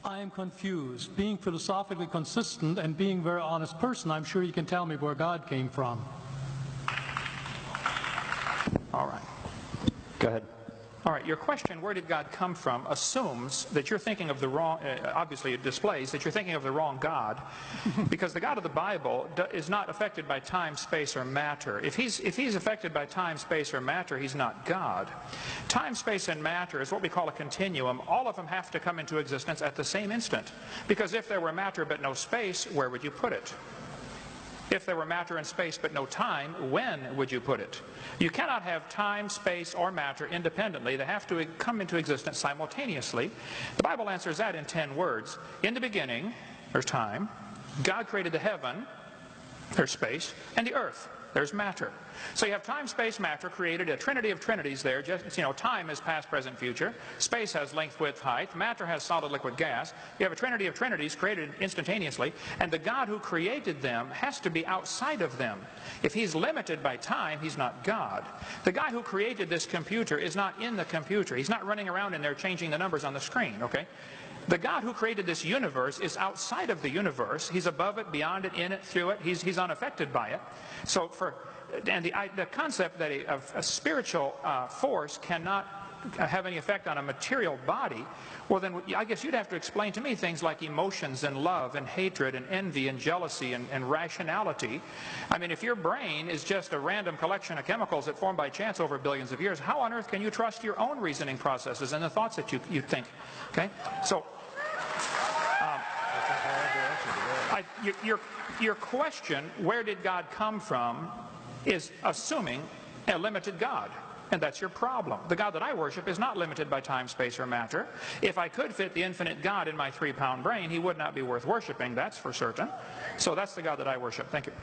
I am confused. Being philosophically consistent and being a very honest person, I'm sure you can tell me where God came from. All right. Go ahead. All right, your question, where did God come from, assumes that you're thinking of the wrong, obviously it displays that you're thinking of the wrong God, because the God of the Bible is not affected by time, space, or matter. If he's affected by time, space, or matter, he's not God. Time, space, and matter is what we call a continuum. All of them have to come into existence at the same instant, because if there were matter but no space, where would you put it? If there were matter and space but no time, when would you put it? You cannot have time, space, or matter independently. They have to come into existence simultaneously. The Bible answers that in 10 words. In the beginning, there's time. God created the heaven, there's space, and the earth, there's matter. So you have time, space, matter created, a trinity of trinities there. Just, you know, time is past, present, future. Space has length, width, height. Matter has solid, liquid, gas. You have a trinity of trinities created instantaneously, and the God who created them has to be outside of them. If he's limited by time, he's not God. The guy who created this computer is not in the computer. He's not running around in there changing the numbers on the screen, okay? The God who created this universe is outside of the universe. He's above it, beyond it, in it, through it. He's unaffected by it. So the concept that a spiritual force cannot have any effect on a material body, well then I guess you'd have to explain to me things like emotions and love and hatred and envy and jealousy and rationality. I mean, if your brain is just a random collection of chemicals that formed by chance over billions of years, how on earth can you trust your own reasoning processes and the thoughts that you think? Okay, so your question, where did God come from, is assuming a limited God. And that's your problem. The God that I worship is not limited by time, space, or matter. If I could fit the infinite God in my 3-pound brain, he would not be worth worshiping, that's for certain. So that's the God that I worship. Thank you.